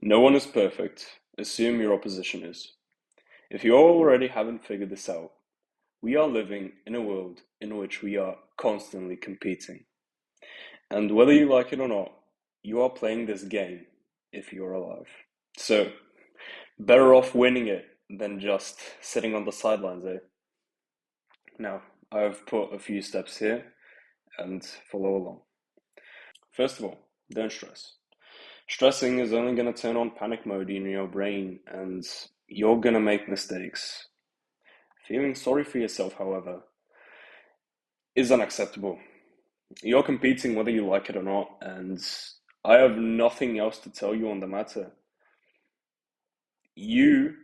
No one is perfect. Assume your opposition is. If you already haven't figured this out, we are living in a world in which we are constantly competing. And whether you like it or not, you are playing this game if you're alive. So, better off winning it than just sitting on the sidelines, eh? Now, I've put a few steps here and follow along. First of all, don't stress. Stressing is only going to turn on panic mode in your brain and you're going to make mistakes. Feeling sorry for yourself, however, is unacceptable. You're competing whether you like it or not, and I have nothing else to tell you on the matter. You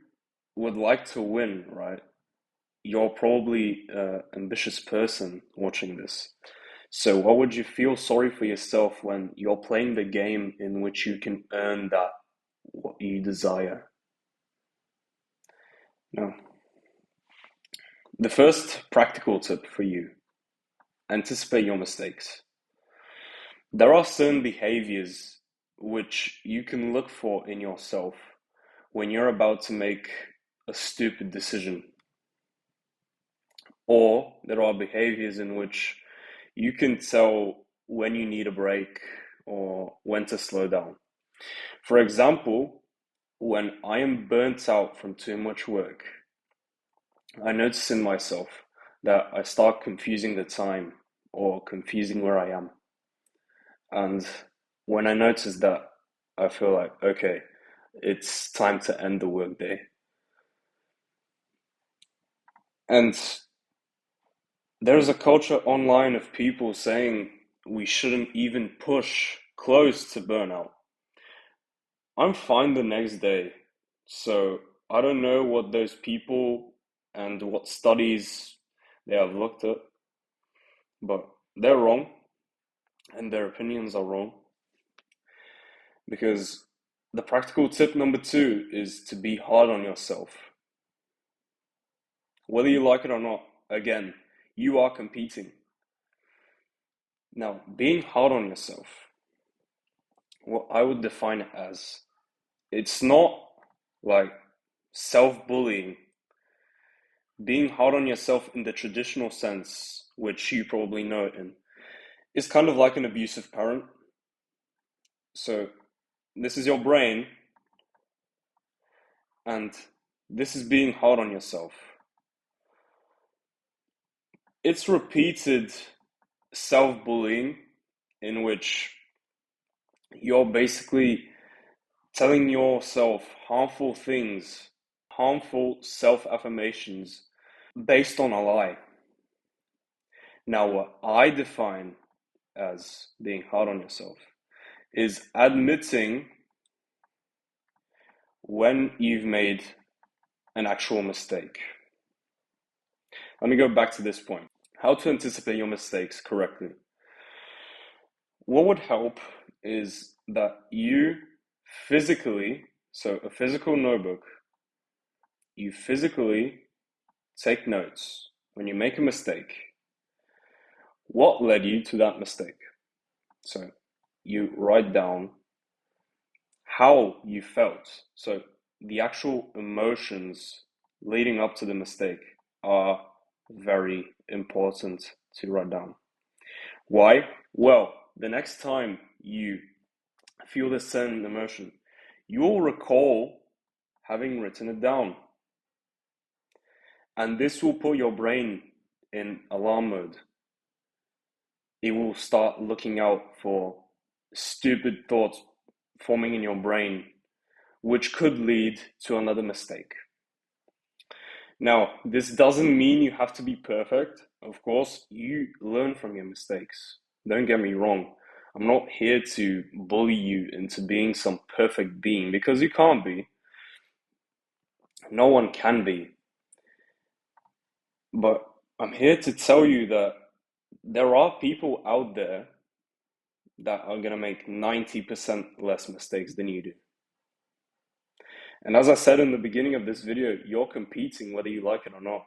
would like to win, right? You're probably an ambitious person watching this. So, why would you feel sorry for yourself when you're playing the game in which you can earn that what you desire? No. The first practical tip for you: anticipate your mistakes. There are certain behaviors which you can look for in yourself when you're about to make a stupid decision, or there are behaviors in which you can tell when you need a break or when to slow down. For example, when I am burnt out from too much work, I notice in myself that I start confusing the time or confusing where I am. And when I notice that, I feel like, okay, it's time to end the workday. And there's a culture online of people saying we shouldn't even push close to burnout. I'm fine the next day. So I don't know what those people and what studies they have looked at, but they're wrong and their opinions are wrong because the practical tip number two is to be hard on yourself. Whether you like it or not, again, you are competing. Now, being hard on yourself, what I would define it as, it's not like self-bullying. Being hard on yourself in the traditional sense, which you probably know it in, is kind of like an abusive parent. So, this is your brain, and this is being hard on yourself. It's repeated self-bullying in which you're basically telling yourself harmful things, harmful self-affirmations based on a lie. Now, what I define as being hard on yourself is admitting when you've made an actual mistake. Let me go back to this point. How to anticipate your mistakes correctly. What would help is that you physically, so a physical notebook, you physically take notes when you make a mistake. What led you to that mistake? So you write down how you felt. So the actual emotions leading up to the mistake are very important to write down. Why? Well, the next time you feel the same emotion, you will recall having written it down. And this will put your brain in alarm mode. It will start looking out for stupid thoughts forming in your brain, which could lead to another mistake. Now, this doesn't mean you have to be perfect. Of course, you learn from your mistakes. Don't get me wrong. I'm not here to bully you into being some perfect being because you can't be. No one can be. But I'm here to tell you that there are people out there that are going to make 90% less mistakes than you do. And as I said in the beginning of this video, you're competing whether you like it or not.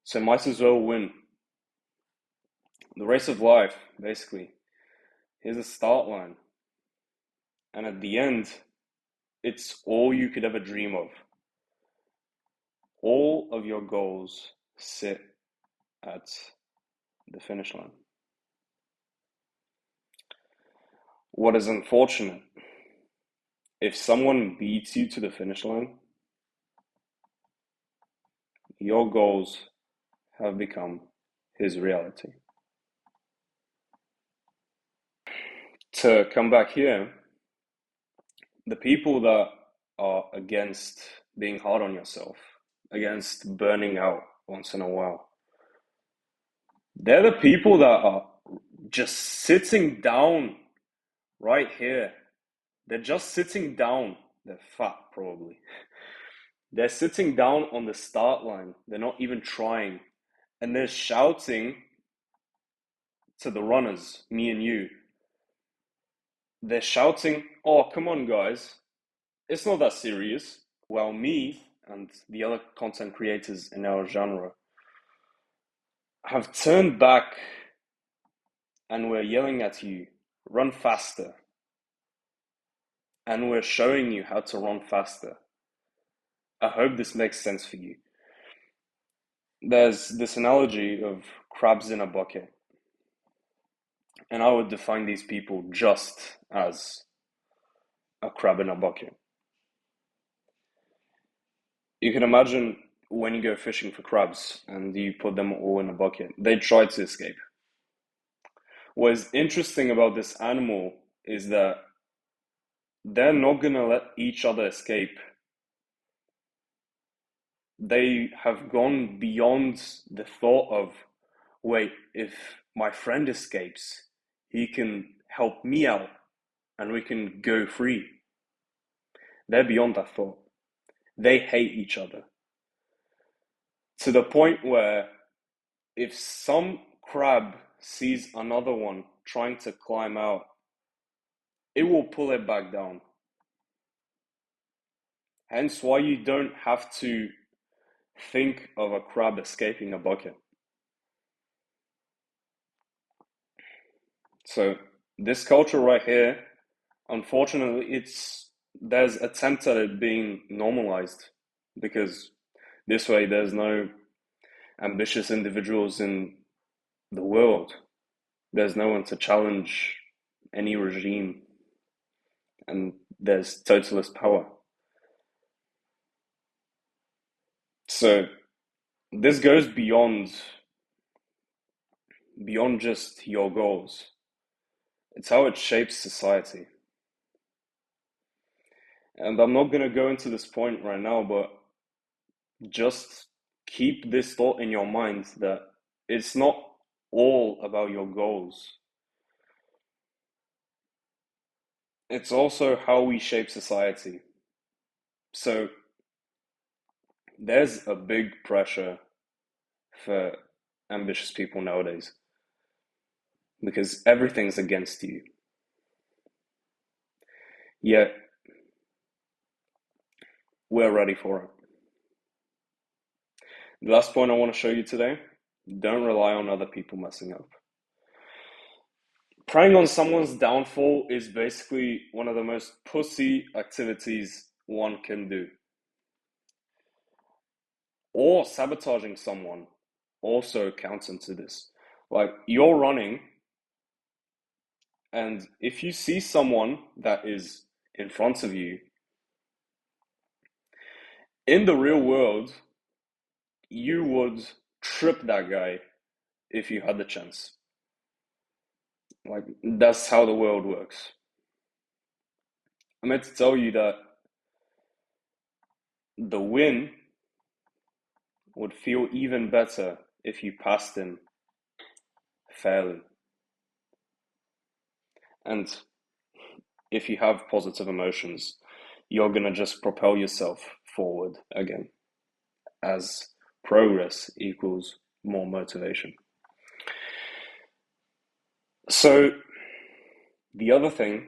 So might as well win. The race of life, basically. Here's a start line. And at the end, it's all you could ever dream of. All of your goals sit at the finish line. What is unfortunate, if someone beats you to the finish line, your goals have become his reality. To come back here, the people that are against being hard on yourself, against burning out once in a while, they're the people that are just sitting down right here. They're just sitting down. They're fat, probably. They're sitting down on the start line. They're not even trying. And they're shouting to the runners, me and you. They're shouting, oh, come on, guys. It's not that serious. While me and the other content creators in our genre have turned back and we're yelling at you, run faster. And we're showing you how to run faster. I hope this makes sense for you. There's this analogy of crabs in a bucket. And I would define these people just as a crab in a bucket. You can imagine when you go fishing for crabs and you put them all in a bucket, they try to escape. What is interesting about this animal is that they're not going to let each other escape. They have gone beyond the thought of, wait, if my friend escapes, he can help me out and we can go free. They're beyond that thought. They hate each other. To the point where if some crab sees another one trying to climb out, it will pull it back down. Hence why you don't have to think of a crab escaping a bucket. So this culture right here, unfortunately, there's attempts at it being normalized, because this way there's no ambitious individuals in the world. There's no one to challenge any regime, and there's totalist power. So this goes beyond just your goals. It's how it shapes society. And I'm not going to go into this point right now, but just keep this thought in your mind that it's not all about your goals. It's also how we shape society. So there's a big pressure for ambitious people nowadays because everything's against you. Yet we're ready for it. The last point I want to show you today, don't rely on other people messing up. Preying on someone's downfall is basically one of the most pussy activities one can do. Or sabotaging someone also counts into this. Like, you're running, and if you see someone that is in front of you, in the real world, you would trip that guy if you had the chance. Like, that's how the world works. I'm meant to tell you that the win would feel even better if you passed him fairly. And if you have positive emotions, you're going to just propel yourself forward again, as progress equals more motivation. So the other thing,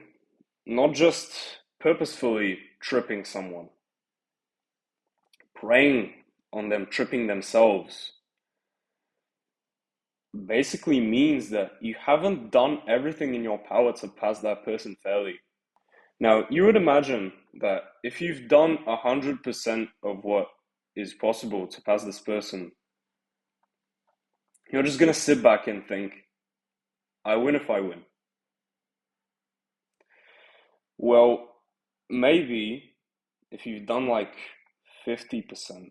not just purposefully tripping someone, preying on them tripping themselves, basically means that you haven't done everything in your power to pass that person fairly. Now, you would imagine that if you've done 100% of what is possible to pass this person, you're just going to sit back and think, I win if I win. Well, maybe if you've done like 50%,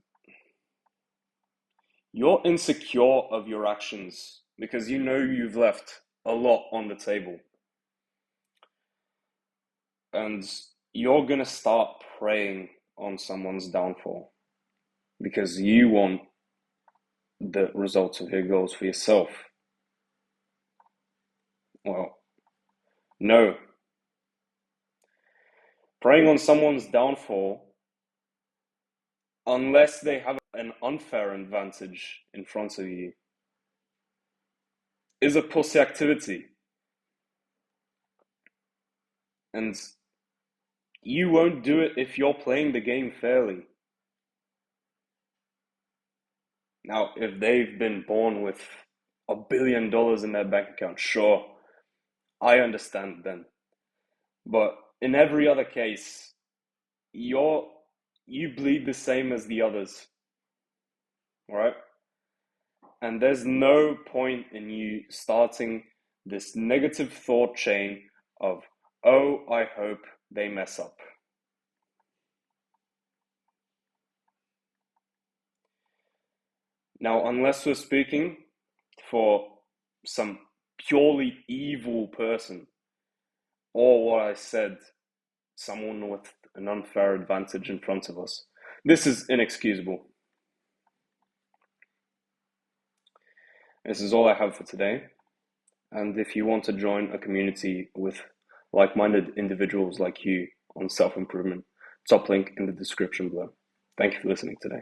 you're insecure of your actions because you know you've left a lot on the table. And you're going to start preying on someone's downfall because you want the results of your goals for yourself. Well, no. Preying on someone's downfall, unless they have an unfair advantage in front of you, is a pussy activity. And you won't do it if you're playing the game fairly. Now, if they've been born with $1 billion in their bank account, sure, I understand then. But in every other case, you bleed the same as the others, right? And there's no point in you starting this negative thought chain of, oh, I hope they mess up. Now, unless we're speaking for some purely evil person, or what I said, someone with an unfair advantage in front of us, this is inexcusable. This is all I have for today. And if you want to join a community with like-minded individuals like you on self-improvement, top link in the description below. Thank you for listening today.